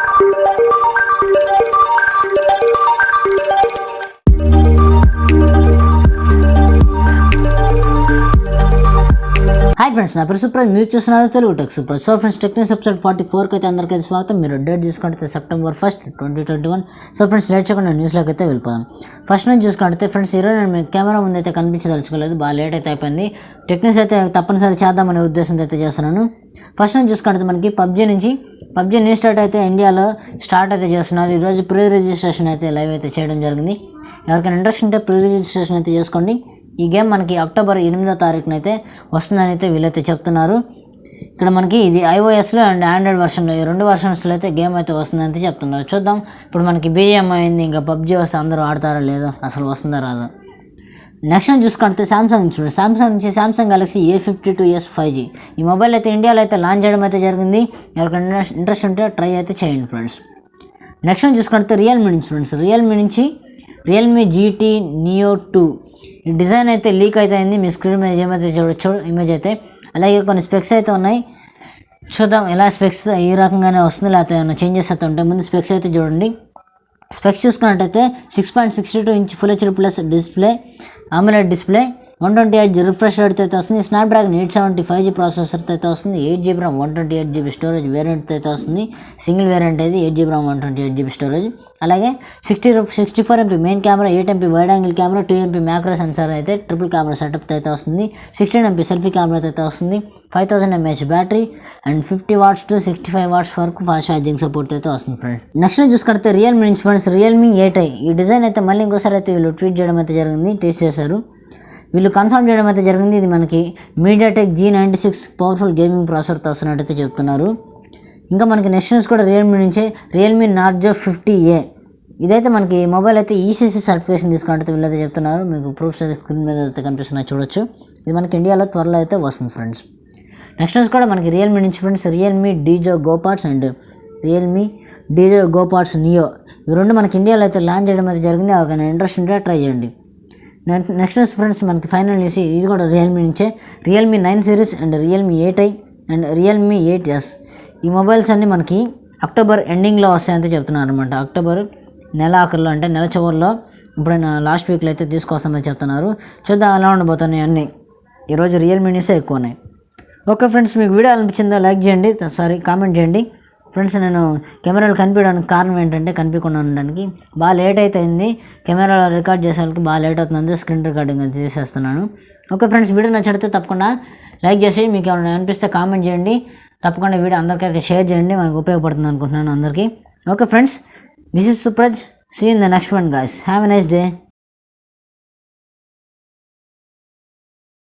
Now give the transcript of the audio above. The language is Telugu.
హాయ్ ఫ్రెండ్స్, నా పేరు సుప్రజ్. మీరు చూస్తున్నారు Telugu tech Supraj. So friends, techniques episode 44కి అయితే అందరికైతే స్వాగతం. మీరు డేట్ చూసుకుంటే September 1st, 2021. So friends, late చేయకుండా న్యూస్లోకి అయితే వెళ్ళిపోదాం. ఫస్ట్ నుంచి చూసుకుంటే ఫ్రెండ్స్, ఈరోజు నేను కెమెరా ముందు అయితే కనిపించదలుచుకోలేదు, బాగా లేట్ అయితే అయిపోయింది. టెక్నిక్స్ అయితే తప్పనిసరి చేద్దామనే ఉద్దేశంతో అయితే చేస్తున్నాను. ఫస్ట్ నుంచి చూసుకుంటే మనకి పబ్జీ న్యూ స్టార్ట్ అయితే ఇండియాలో స్టార్ట్ అయితే చేస్తున్నారు. ఈరోజు ప్రీ రిజిస్ట్రేషన్ అయితే లైవ్ అయితే చేయడం జరిగింది. ఎవరికైనా ఇంట్రెస్ట్ ఉంటే ప్రీ రిజిస్ట్రేషన్ అయితే చేసుకోండి. ఈ గేమ్ మనకి October 8వ తారీఖున అయితే వస్తుందని అయితే వీళ్ళైతే చెప్తున్నారు. ఇక్కడ మనకి ఇది iOSలో అండ్ ఆండ్రాయిడ్ వర్షన్లో, ఈ రెండు వర్షన్స్లో అయితే గేమ్ అయితే వస్తుందని అయితే చెప్తున్నారు. చూద్దాం. ఇప్పుడు మనకి BGM అయింది, ఇంకా పబ్జీ వస్తే అందరూ ఆడతారా లేదో, అసలు వస్తుందా రాదా. నెక్స్ట్ నుంచి చూసుకుంటే సామ్సంగ్ Galaxy A52s 5G ఈ మొబైల్ అయితే ఇండియాలో అయితే లాంచ్ చేయడం అయితే జరిగింది. ఎవరికైనా ఇంట్రెస్ట్ ఉంటే ట్రై అయితే చేయండి ఫ్రెండ్స్. నెక్స్ట్ నుంచి చూసుకుంటే రియల్మీ నుంచి Realme GT Neo 2 ఈ డిజైన్ అయితే లీక్ అయితే అయింది. మీ స్క్రీన్ మీద ఏమైతే చూడొచ్చు ఇమేజ్ అయితే. అలాగే కొన్ని స్పెక్స్ అయితే ఉన్నాయి, చూద్దాం ఎలా స్పెక్స్ ఈ రకంగానే వస్తుంది లేకపోతే ఏమైనా చేంజెస్ అయితే ఉంటాయి. ముందు స్పెక్స్ అయితే చూడండి. స్పెక్స్ చూసుకున్నట్టయితే 6.62 inch full HD plus display, AMOLED display, 128Hz refresh rate అయితే వస్తుంది. స్నాప్డ్రాగన్ 875G ప్రాసెసర్ అయితే వస్తుంది. 8GB RAM 128GB storage variant అయితే వస్తుంది. సింగిల్ వేరియంట్ అయితే 8GB RAM 128GB స్టోరేజ్. అలాగే 64MP main camera, 8MP wide angle camera, 2MP macro censor అయితే ట్రిపుల్ కెమెరా సెటప్ అయితే వస్తుంది. 16MP సెల్ఫీ కెమెరా అయితే వస్తుంది. 5000 mAh battery and 50 watts to 65 watts వరకు ఫాస్ట్ ఛార్జింగ్ సపోర్ట్ అయితే వస్తుంది ఫ్రెండ్స్. నెక్స్ట్ చూసుకుంటే రియల్మీ నుంచి ఫ్రెండ్స్, Realme 8i ఈ డిజైన్ అయితే మళ్ళీ ఇంకోసారి అయితే వీళ్ళు ట్వీట్ చేయడం అయితే జరిగింది, టెస్ట్ చేశారు. వీళ్ళు కన్ఫర్మ్ చేయడం అయితే జరిగింది. ఇది మనకి MediaTek G96 పవర్ఫుల్ గేమింగ్ ప్రాసెసర్తో వస్తున్నట్టయితే చెప్తున్నారు. ఇంకా మనకి నెక్స్ట్ న్యూస్ కూడా రియల్మీ నుంచే, Realme Narzo 50A ఇదైతే మనకి మొబైల్ అయితే ECC సర్టిఫికేషన్ తీసుకున్నట్టు వీళ్ళైతే చెప్తున్నారు. మీకు ప్రూఫ్స్ అయితే స్క్రీన్ మీద అయితే కనిపిస్తున్నాయి, చూడొచ్చు. ఇది మనకి ఇండియాలో త్వరలో అయితే వస్తుంది ఫ్రెండ్స్. నెక్స్ట్ న్యూస్ కూడా మనకి రియల్మీ నుంచి friends, Realme Dizo Go Pods and Realme Dizo Go Pods Neo ఈ రెండు మనకి ఇండియాలో అయితే లాంచ్ చేయడం అయితే జరిగింది. ఎవరికైనా ఇంట్రెస్ట్ ఉంటే ట్రై చేయండి. నెక్స్ట్ ఫ్రెండ్స్, మనకి ఫైనల్ న్యూస్ ఇది కూడా రియల్మీ నుంచే, Realme 9 series and Realme 8i and Realme 8s ఈ మొబైల్స్ అన్నీ మనకి అక్టోబర్ ఎండింగ్లో వస్తాయంటే చెప్తున్నారు అనమాట. అక్టోబర్ నెల ఆఖరిలో, అంటే నెల చివరిలో ఇప్పుడైనా లాస్ట్ వీక్లో అయితే తీసుకొస్తామని చెప్తున్నారు. చూద్దాం ఎలా ఉండబోతున్నాయి అన్నీ. ఈరోజు రియల్మీ న్యూసే ఎక్కువ ఉన్నాయి. ఓకే ఫ్రెండ్స్, మీకు వీడియో అనిపించిందా లైక్ చేయండి, కామెంట్ చేయండి ఫ్రెండ్స్. నేను కెమెరాలు కనిపించడానికి కారణం ఏంటంటే, కనిపించకుండా ఉండడానికి బాగా లేట్ అయితే అయింది. కెమెరాలో రికార్డ్ చేసేందుకు బాగా లేట్ అవుతుంది, స్క్రీన్ రికార్డింగ్ అది చేసేస్తున్నాను. ఓకే ఫ్రెండ్స్, వీడియో నచ్చితే తప్పకుండా లైక్ చేసి, మీకు ఏమైనా అనిపిస్తే కామెంట్ చేయండి. తప్పకుండా వీడియో అందరికైతే షేర్ చేయండి, మనకు ఉపయోగపడుతుంది అనుకుంటున్నాను అందరికీ. Okay friends, this is Supraj. See in the next one guys. Have a nice day.